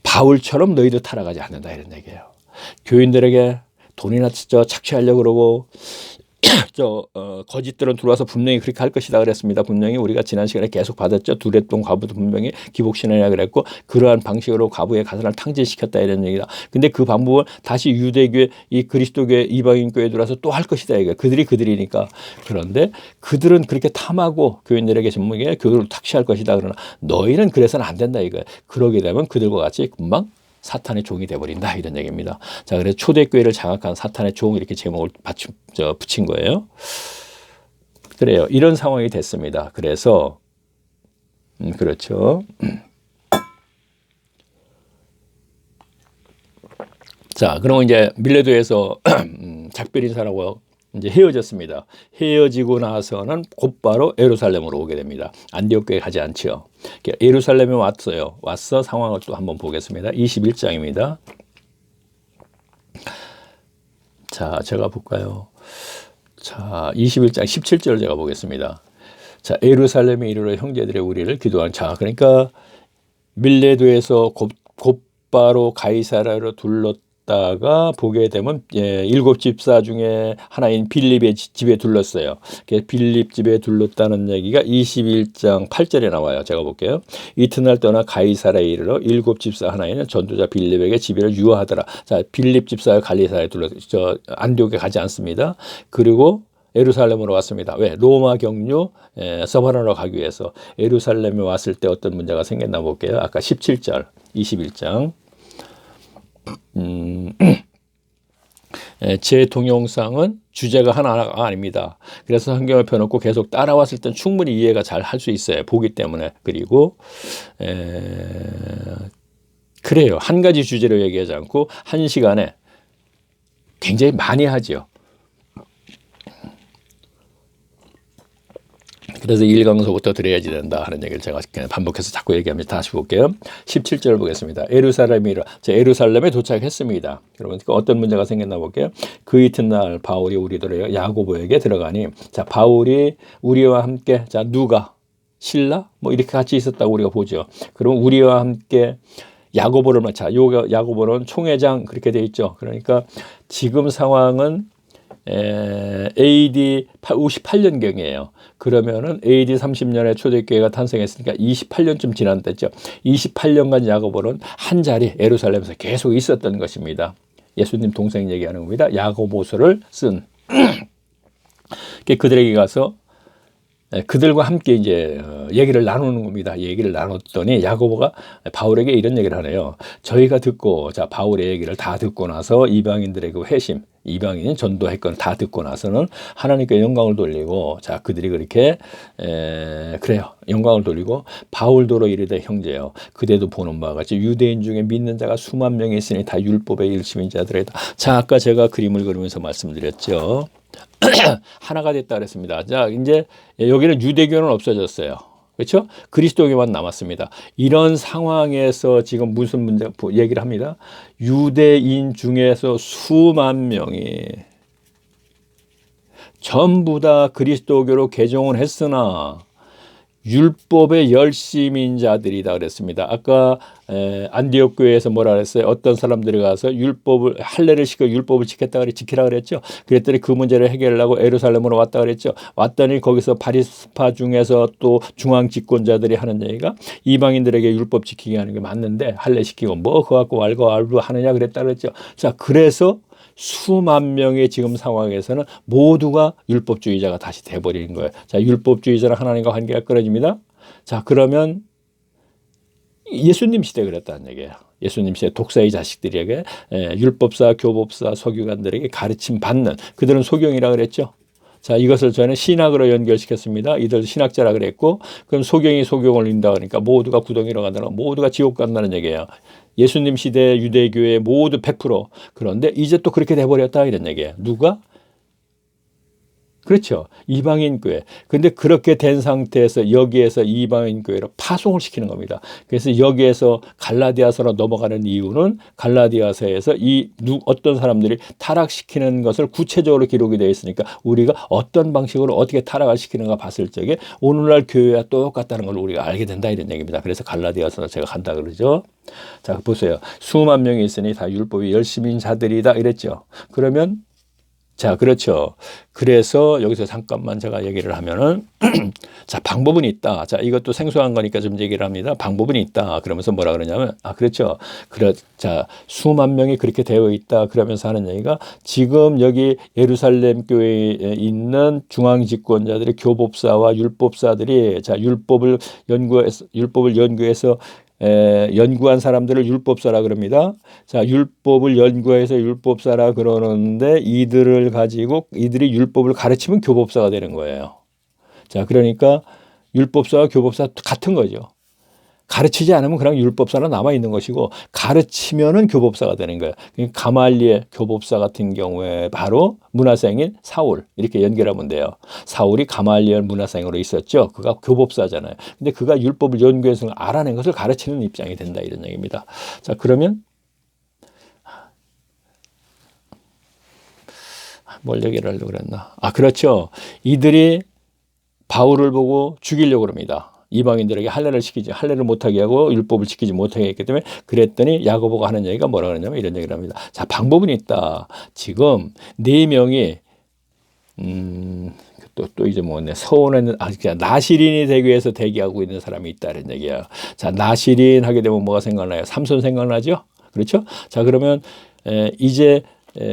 바울처럼 너희도 타락하지 않는다 이런 얘기예요. 교인들에게 돈이나 착취하려고 그러고 거짓들은 들어와서 분명히 그렇게 할 것이다 그랬습니다. 분명히 우리가 지난 시간에 계속 받았죠. 두렛돈 과부도 분명히 기복신앙이라 그랬고 그러한 방식으로 과부의 가산을 탕진시켰다 이런 얘기다. 근데 그 방법은 다시 유대교회 이 그리스도교회 이방인교회에 들어와서 또 할 것이다 이거. 그들이니까. 그런데 그들은 그렇게 탐하고 교인들에게 전문에 교육을 탁시할 것이다. 그러나 너희는 그래서는 안 된다 이거예요. 그러게 되면 그들과 같이 금방 사탄의 종이 되어버린다 이런 얘기입니다. 자, 그래서 초대교회를 장악한 사탄의 종 이렇게 제목을 붙인 거예요. 그래요. 이런 상황이 됐습니다. 그래서 그렇죠. 자, 그럼 이제 밀레도에서 작별 인사라고 이제 헤어졌습니다. 헤어지고 나서는 곧바로 예루살렘으로 오게 됩니다. 안디옥교에 가지 않죠. 예루살렘에 왔어요. 와서 상황을 또 한번 보겠습니다. 21장입니다. 자, 제가 볼까요? 자, 21장 17절 제가 보겠습니다. 자, 예루살렘에 이르러 형제들의 우리를 기도하는. 자, 그러니까 밀레도에서 곧바로 가이사랴로 둘렀다가 보게 되면 일곱 집사 중에 하나인 빌립의 집에 둘렀어요. 빌립 집에 둘렀다는 얘기가 21장 8절에 나와요. 제가 볼게요. 이튿날 떠나 가이사랴에 이르러 일곱 집사 하나인 전도자 빌립에게 집에를 유하더라. 자, 빌립 집사가 갈리사에 안디옥에 가지 않습니다. 그리고 예루살렘으로 왔습니다. 왜? 로마 경유 서바나로 가기 위해서. 예루살렘에 왔을 때 어떤 문제가 생겼나 볼게요. 아까 17절, 21장. 제 동영상은 주제가 하나가 아닙니다. 그래서 성경을 펴놓고 계속 따라왔을 땐 충분히 이해가 잘 할 수 있어요. 보기 때문에. 그리고 그래요. 한 가지 주제로 얘기하지 않고 한 시간에 굉장히 많이 하죠. 그래서 1강서부터 드려야지 된다 하는 얘기를 제가 반복해서 자꾸 얘기합니다. 다시 볼게요. 17절 보겠습니다. 예루살렘에 도착했습니다. 여러분, 어떤 문제가 생겼나 볼게요. 그 이튿날 바울이 우리들의 야고보에게 들어가니, 자, 바울이 우리와 함께, 자, 누가? 신라? 뭐 이렇게 같이 있었다고 우리가 보죠. 그럼 우리와 함께 야고보를 자, 야고보는 총회장 그렇게 돼 있죠. 그러니까 지금 상황은 AD 58년경이에요. 그러면은 AD 30년에 초대교회가 탄생했으니까 28년쯤 지났댔죠. 28년간 야고보는 한 자리 예루살렘에서 계속 있었던 것입니다. 예수님 동생 얘기하는 겁니다. 야고보서를 쓴. 그들에게 가서 그들과 함께 이제 얘기를 나누는 겁니다. 얘기를 나눴더니 야고보가 바울에게 이런 얘기를 하네요. 저희가 듣고, 자, 바울의 얘기를 다 듣고 나서 이방인들에게 회심, 이방인 전도했건 다 듣고 나서는 하나님께 영광을 돌리고, 자, 그들이 그렇게 그래요. 영광을 돌리고 바울도로 이르되 형제여, 그대도 보는 바와 같이 유대인 중에 믿는 자가 수만 명이 있으니 다 율법의 일심인 자들이다. 자, 아까 제가 그림을 그리면서 말씀드렸죠. 하나가 됐다 그랬습니다. 자, 이제 여기는 유대교는 없어졌어요. 그렇죠? 그리스도교만 남았습니다. 이런 상황에서 지금 무슨 문제 얘기를 합니다. 유대인 중에서 수만 명이 전부 다 그리스도교로 개종을 했으나 율법의 열심인 자들이다 그랬습니다. 아까 안디옥 교회에서 뭐라 그랬어요? 어떤 사람들이 가서 율법을 할례를 시켜 율법을 지키라 그랬죠. 그랬더니 그 문제를 해결하려고 예루살렘으로 왔다 그랬죠. 왔더니 거기서 바리스파 중에서 또 중앙 집권자들이 하는 얘기가 이방인들에게 율법 지키게 하는 게 맞는데 할례 시키고 뭐 그거 갖고 알고 하느냐 그랬다 그랬죠. 자, 그래서 수만 명의 지금 상황에서는 모두가 율법주의자가 다시 돼버리는 거예요. 자, 율법주의자는 하나님과 관계가 끊어집니다. 자, 그러면 예수님 시대에 그랬다는 얘기예요. 예수님 시대 독사의 자식들에게 율법사, 교법사, 서기관들에게 가르침 받는, 그들은 소경이라 그랬죠. 자, 이것을 저는 신학으로 연결시켰습니다. 이들 신학자라 그랬고, 그럼 소경이 소경을 읽는다 그러니까 모두가 구덩이로 간다는, 모두가 지옥 간다는 얘기예요. 예수님 시대 유대교회 모두 100%. 그런데 이제 또 그렇게 돼버렸다 이런 얘기예요. 누가? 그렇죠. 이방인 교회. 근데 그렇게 된 상태에서 여기에서 이방인 교회로 파송을 시키는 겁니다. 그래서 여기에서 갈라디아서로 넘어가는 이유는 갈라디아서에서 어떤 사람들이 타락시키는 것을 구체적으로 기록이 되어 있으니까 우리가 어떤 방식으로 어떻게 타락을 시키는가 봤을 적에 오늘날 교회와 똑같다는 걸 우리가 알게 된다 이런 얘기입니다. 그래서 갈라디아서는 제가 간다 그러죠. 자, 보세요. 수만 명이 있으니 다 율법이 열심인 자들이다 이랬죠. 그러면 자, 그렇죠. 그래서 여기서 잠깐만 제가 얘기를 하면은 자, 방법은 있다. 자, 이것도 생소한 거니까 좀 얘기를 합니다. 방법은 있다. 그러면서 뭐라 그러냐면 그렇죠. 자, 수만 명이 그렇게 되어 있다. 그러면서 하는 얘기가 지금 여기 예루살렘 교회에 있는 중앙 집권자들이 교법사와 율법사들이 자, 율법을 연구해서 연구한 사람들을 율법사라 그럽니다. 자, 율법을 연구해서 율법사라 그러는데 이들을 가지고 이들이 율법을 가르치면 교법사가 되는 거예요. 자, 그러니까 율법사와 교법사 같은 거죠. 가르치지 않으면 그냥 율법사로 남아 있는 것이고 가르치면은 교법사가 되는 거예요. 가말리엘 교법사 같은 경우에 바로 문화생인 사울 이렇게 연결하면 돼요. 사울이 가말리엘 문화생으로 있었죠. 그가 교법사잖아요. 근데 그가 율법을 연구해서 알아낸 것을 가르치는 입장이 된다 이런 얘기입니다. 자, 그러면 뭘 얘기를 하려고 그랬나? 그렇죠. 이들이 바울을 보고 죽이려고 그럽니다. 이방인들에게 할례를 못하게 하고 율법을 지키지 못하게 했기 때문에 그랬더니 야고보가 하는 얘기가 뭐라 그러냐면 이런 얘기를 합니다. 자, 방법은 있다. 지금 4명이 또 이제 뭐네 서원에는 나시린이 되기 위해서 대기하고 있는 사람이 있다 이런 얘기야. 자, 나시린 하게 되면 뭐가 생각나요? 삼손 생각나죠? 그렇죠? 자, 그러면 이제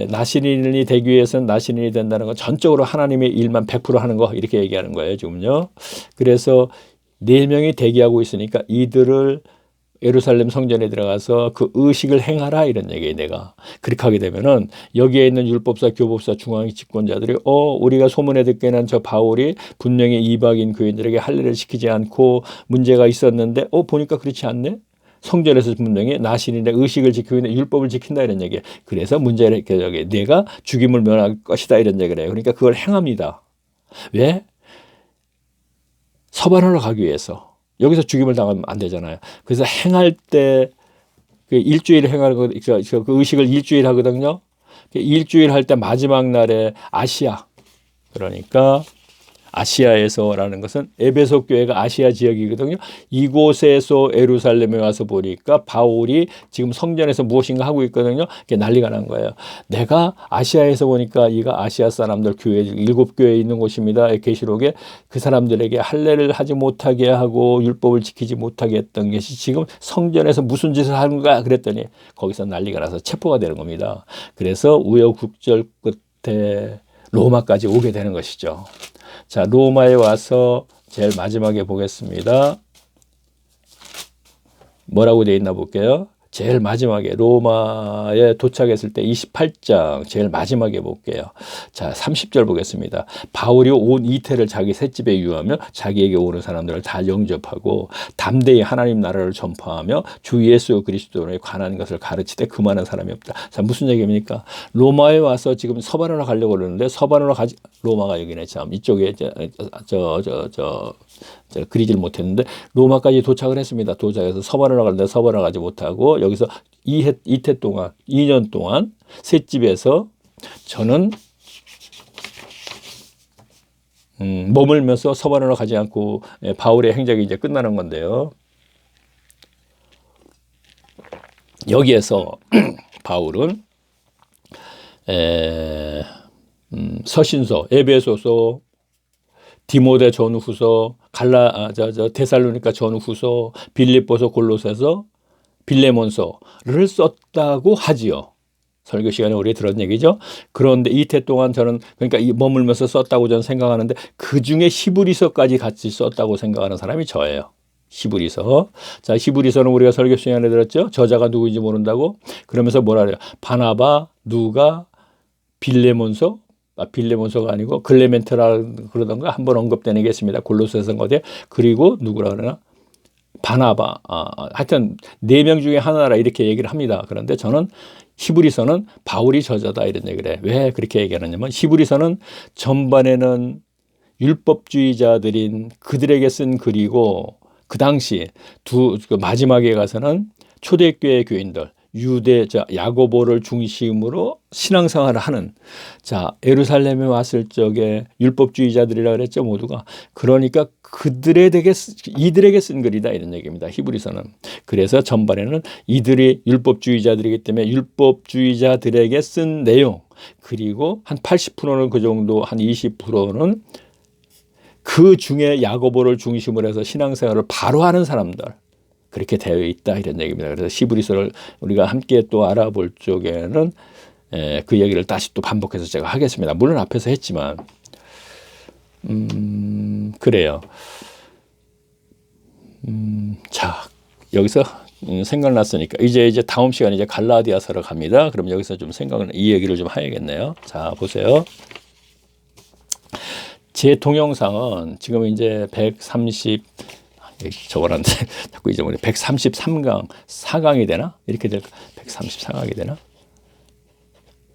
나시린이 되기 위해서는 나시린이 된다는 건 전적으로 하나님의 일만 100% 하는 거 이렇게 얘기하는 거예요 지금요. 그래서 4명이 대기하고 있으니까 이들을 예루살렘 성전에 들어가서 그 의식을 행하라 이런 얘기예요. 내가 그렇게 하게 되면은 여기에 있는 율법사 교법사 중앙 집권자들이 우리가 소문에 듣기에는 저 바울이 분명히 이방인 교인들에게 할례를 시키지 않고 문제가 있었는데 보니까 그렇지 않네. 성전에서 분명히 나신인의 의식을 지키고 있는 율법을 지킨다 이런 얘기예요. 그래서 문제를 저기 내가 죽임을 면할 것이다 이런 얘기를 해요. 그러니까 그걸 행합니다. 왜? 서반하러 가기 위해서. 여기서 죽임을 당하면 안 되잖아요. 그래서 행할 때 그 일주일 행하는 거, 그 의식을 일주일 하거든요. 일주일 할 때 마지막 날에 아시아, 그러니까 아시아에서라는 것은 에베소 교회가 아시아 지역이거든요. 이곳에서 예루살렘에 와서 보니까 바울이 지금 성전에서 무엇인가 하고 있거든요. 이게 난리가 난 거예요. 내가 아시아에서 보니까 이가 아시아 사람들 교회 7교회에 있는 곳입니다. 계시록에 그 사람들에게 할례를 하지 못하게 하고 율법을 지키지 못하게 했던 것이 지금 성전에서 무슨 짓을 하는 거야 그랬더니 거기서 난리가 나서 체포가 되는 겁니다. 그래서 우여곡절 끝에 로마까지 오게 되는 것이죠. 자, 로마에 와서 제일 마지막에 보겠습니다. 뭐라고 되어 있나 볼게요. 제일 마지막에 로마에 도착했을 때 28장 제일 마지막에 볼게요. 자, 30절 보겠습니다. 바울이 온 이태를 자기 셋집에 유하며 자기에게 오는 사람들을 다 영접하고 담대히 하나님 나라를 전파하며 주 예수 그리스도에 관한 것을 가르치되 그만한 사람이 없다. 자, 무슨 얘기입니까? 로마에 와서 지금 서반으로 가려고 그러는데 로마가 여기네 참 이쪽에 그리질 못했는데 로마까지 도착을 했습니다. 도착해서 서반으로 가는데 서반을 가지 못하고 여기서 이태 동안 2년 동안 셋집에서 저는 머물면서 서반으로 가지 않고 바울의 행적이 이제 끝나는 건데요. 여기에서 바울은 서신서, 에베소서, 디모데 전후서, 데살로니가 전후서, 빌립보서, 골로새서, 빌레몬서를 썼다고 하지요. 설교 시간에 우리 들은 얘기죠. 그런데 이태 동안 저는 그러니까 머물면서 썼다고 저는 생각하는데 그 중에 히브리서까지 같이 썼다고 생각하는 사람이 저예요. 히브리서. 자, 히브리서는 우리가 설교 시간에 들었죠. 저자가 누구인지 모른다고. 그러면서 뭐라 그래요? 바나바, 누가, 빌레몬서가 아니고 글레멘트라 그러던가 한번 언급되는 게 있습니다. 골로새서 어디 그리고 누구라 그러나 바나바 하여튼 4명 중에 하나라 이렇게 얘기를 합니다. 그런데 저는 히브리서는 바울이 저자다 이런 얘기를 해요. 왜 그렇게 얘기하느냐면 히브리서는 전반에는 율법주의자들인 그들에게 쓴 글이고 그 당시 마지막에 가서는 초대교회 교인들 야고보를 중심으로 신앙생활을 하는 예루살렘에 왔을 적에 율법주의자들이라 그랬죠 모두가. 그러니까 이들에게 쓴 글이다 이런 얘기입니다. 히브리서는. 그래서 전반에는 이들이 율법주의자들이기 때문에 율법주의자들에게 쓴 내용 그리고 한 80%는 그 정도 한 20%는 그 중에 야고보를 중심으로 해서 신앙생활을 바로 하는 사람들 그렇게 되어 있다 이런 얘기입니다. 그래서 히브리서를 우리가 함께 또 알아볼 쪽에는 그 얘기를 다시 또 반복해서 제가 하겠습니다. 물론 앞에서 했지만 그래요. 자, 여기서 생각났으니까 이제 다음 시간에 이제 갈라디아서로 갑니다. 그럼 여기서 좀 이 얘기를 좀 해야겠네요. 자, 보세요. 제 동영상은 지금 이제 130 자꾸 잊어버려. 133강 4강이 되나? 이렇게 될까? 134강이 되나?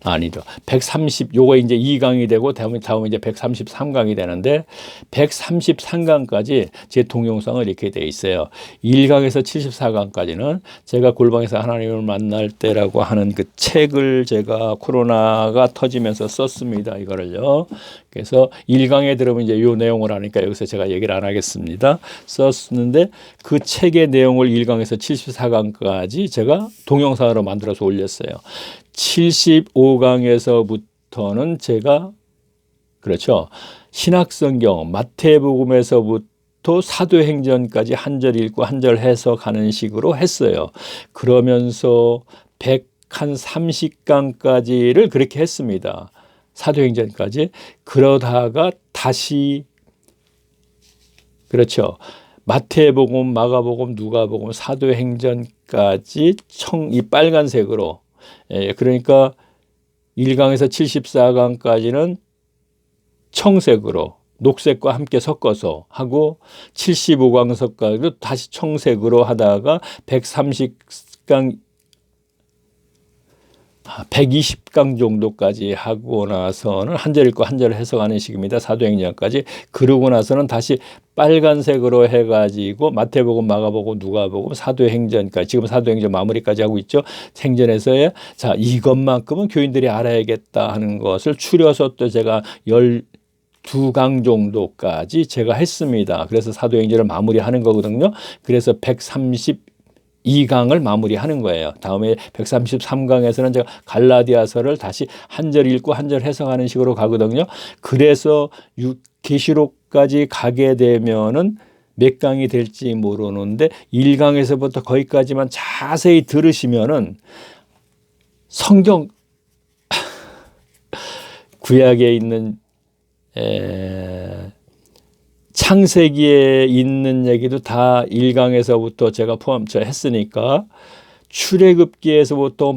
아니죠. 130 요거 이제 2강이 되고 다음에 이제 133강이 되는데 133강까지 제 동영상은 이렇게 돼 있어요. 1강에서 74강까지는 제가 골방에서 하나님을 만날 때라고 하는 그 책을 제가 코로나가 터지면서 썼습니다. 이거를요. 그래서 1강에 들으면 이제 요 내용을 하니까 여기서 제가 얘기를 안 하겠습니다. 썼는데 그 책의 내용을 1강에서 74강까지 제가 동영상으로 만들어서 올렸어요. 75강에서부터는 제가 그렇죠. 신약성경 마태복음에서부터 사도행전까지 한 절 읽고 한 절 해석하는 식으로 했어요. 그러면서 130강까지를 그렇게 했습니다. 사도행전까지. 그러다가 다시 그렇죠. 마태복음, 마가복음, 누가복음, 사도행전까지 이 빨간색으로 그러니까 1강에서 74강까지는 청색으로 녹색과 함께 섞어서 하고 75강서까지도 다시 청색으로 하다가 130강 120강 정도까지 하고 나서는 한 절 읽고 한 절 해석하는 식입니다. 사도행전까지. 그러고 나서는 다시 빨간색으로 해가지고 마태복음, 마가복음, 누가복음, 사도행전까지 지금 사도행전 마무리까지 하고 있죠. 행전에서의 자 이것만큼은 교인들이 알아야겠다 하는 것을 추려서 또 제가 12강 정도까지 제가 했습니다. 그래서 사도행전을 마무리하는 거거든요. 그래서 132강을 마무리하는 거예요. 다음에 133강에서는 제가 갈라디아서를 다시 한 절 읽고 한 절 해석하는 식으로 가거든요. 그래서 계시록까지 가게 되면은 몇 강이 될지 모르는데 1강에서부터 거기까지만 자세히 들으시면은 성경 구약에 있는 창세기에 있는 얘기도 다 1강에서부터 제가 했으니까 출애굽기에서부터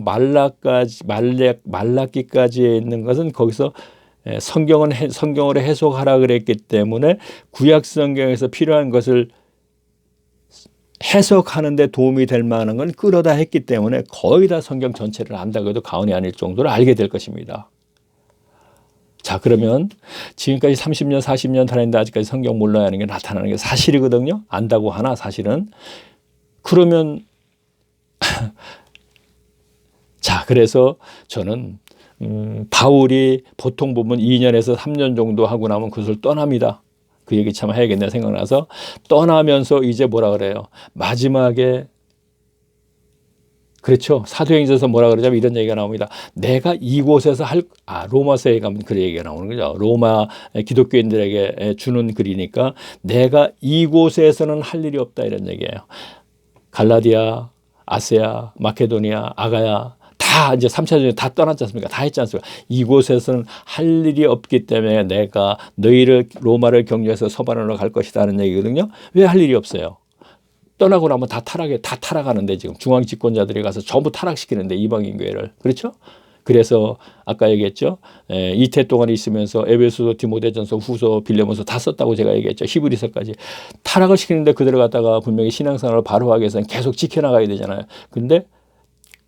말라기까지 있는 것은 거기서 성경으로 해석하라 그랬기 때문에 구약 성경에서 필요한 것을 해석하는 데 도움이 될 만한 건 끌어다 했기 때문에 거의 다 성경 전체를 안다고 해도 과언이 아닐 정도로 알게 될 것입니다. 자, 그러면 지금까지 30년, 40년 살았는데 아직까지 성경 몰라야 하는 게 나타나는 게 사실이거든요. 안다고 하나 사실은. 그러면 자, 그래서 저는 바울이 보통 보면 2년에서 3년 정도 하고 나면 그것을 떠납니다. 그 얘기 참 해야겠네 생각나서 떠나면서 이제 뭐라 그래요. 마지막에 그렇죠. 사도행전에서 뭐라 그러냐면 이런 얘기가 나옵니다. 내가 이곳에서 로마서에 가면 그 얘기가 나오는 거죠. 로마 기독교인들에게 주는 글이니까 내가 이곳에서는 할 일이 없다 이런 얘기예요. 갈라디아, 아세아, 마케도니아, 아가야 다 이제 3차 전쟁 다 떠났지 않습니까? 다 했지 않습니까? 이곳에서는 할 일이 없기 때문에 내가 너희를 로마를 경유해서 서반으로 갈 것이다 하는 얘기거든요. 왜 할 일이 없어요? 떠나고 나면 다 타락하는데 지금 중앙 집권자들이 가서 전부 타락시키는데 이방인 교회를. 그렇죠? 그래서 아까 얘기했죠. 이태 동안 있으면서 에베소서, 디모데전서, 후서, 빌레몬서 다 썼다고 제가 얘기했죠. 히브리서까지. 타락을 시키는데 그대로 갔다가 분명히 신앙생활을 바로 하기 위해서는 계속 지켜나가야 되잖아요. 근데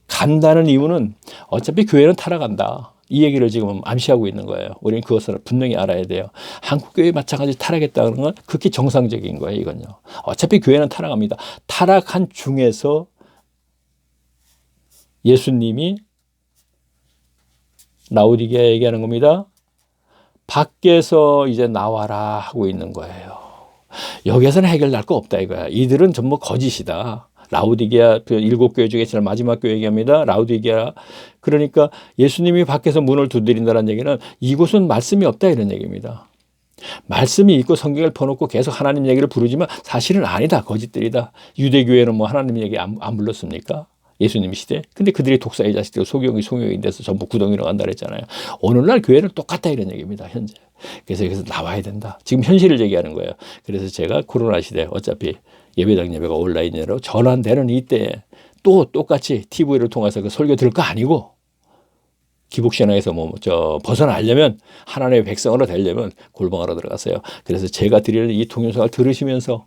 간다는 이유는 어차피 교회는 타락한다. 이 얘기를 지금 암시하고 있는 거예요. 우리는 그것을 분명히 알아야 돼요. 한국교회 마찬가지 타락했다는 건 극히 정상적인 거예요. 이건요. 어차피 교회는 타락합니다. 타락한 중에서 예수님이 라오디게아에 얘기하는 겁니다. 밖에서 이제 나와라 하고 있는 거예요. 여기에서는 해결날 거 없다 이거야. 이들은 전부 거짓이다. 라오디게아 그 7교회 중에 제일 마지막 교회 얘기합니다. 라오디게아. 그러니까 예수님이 밖에서 문을 두드린다는 얘기는 이곳은 말씀이 없다 이런 얘기입니다. 말씀이 있고 성경을 퍼놓고 계속 하나님 얘기를 부르지만 사실은 아니다. 거짓들이다. 유대교회는 뭐 하나님 얘기 안 불렀습니까? 예수님 시대. 근데 그들이 독사의 자식들 소경이 돼서 전부 구덩이로 간다 그랬잖아요. 오늘날 교회는 똑같다 이런 얘기입니다. 현재. 그래서 여기서 나와야 된다. 지금 현실을 얘기하는 거예요. 그래서 제가 코로나 시대 어차피 예배당 예배가 온라인으로 전환되는 이때에 또 똑같이 TV를 통해서 그 설교 들을 거 아니고 기복신앙에서 벗어나려면 하나님의 백성으로 되려면 골방으로 들어갔어요. 그래서 제가 드리는 이 동영상을 들으시면서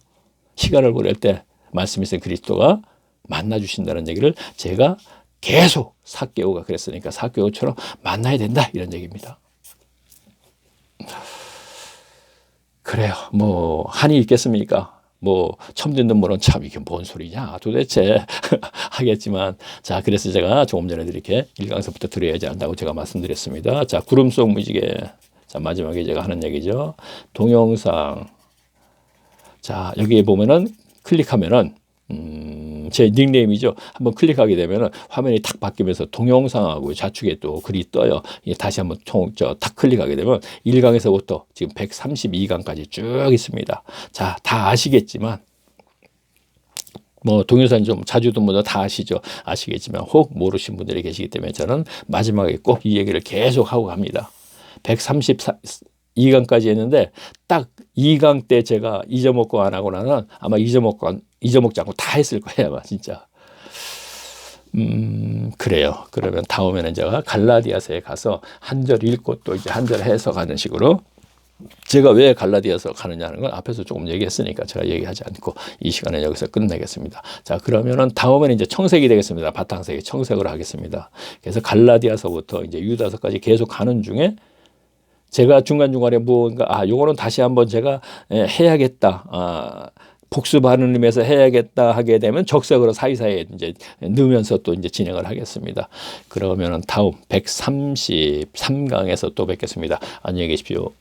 시간을 보낼 때 말씀이 있는 그리스도가 만나주신다는 얘기를 제가 계속 삭개오가 그랬으니까 삭개오처럼 만나야 된다 이런 얘기입니다. 그래요. 뭐 한이 있겠습니까? 뭐 처음 듣는 분은 참 이게 뭔 소리냐 도대체 하겠지만 자 그래서 제가 조금 전에 이렇게 1강서부터 들어야지 한다고 제가 말씀드렸습니다. 자 구름 속 무지개 자, 마지막에 제가 하는 얘기죠. 동영상. 자, 여기에 보면은 클릭하면은 제 닉네임이죠. 한번 클릭하게 되면은 화면이 탁 바뀌면서 동영상하고 좌측에 또 글이 떠요. 다시 한번 탁 클릭하게 되면 1강에서부터 지금 132강까지 쭉 있습니다. 자, 다 아시겠지만 뭐 동영상 좀 자주도 뭐 다 아시겠지만 혹 모르신 분들이 계시기 때문에 저는 마지막에 꼭 이 얘기를 계속 하고 갑니다. 132강까지 했는데 딱 2강 때 제가 잊어먹고 안 하고 나는 아마 잊어먹지 않고 다 했을 거예요. 아마 진짜. 그래요. 그러면 다음에는 제가 갈라디아서에 가서 한 절 읽고 또 이제 한 절 해석하는 식으로 제가 왜 갈라디아서 가느냐는 건 앞에서 조금 얘기했으니까 제가 얘기하지 않고 이 시간에 여기서 끝내겠습니다. 자, 그러면은 다음에는 이제 청색이 되겠습니다. 바탕색이 청색으로 하겠습니다. 그래서 갈라디아서부터 이제 유다서까지 계속 가는 중에 제가 중간중간에 뭔가 요거는 다시 한번 제가 해야겠다. 복습하는 의미에서 해야겠다 하게 되면 적색으로 사이사이에 이제 넣으면서 또 이제 진행을 하겠습니다. 그러면은 다음 133강에서 또 뵙겠습니다. 안녕히 계십시오.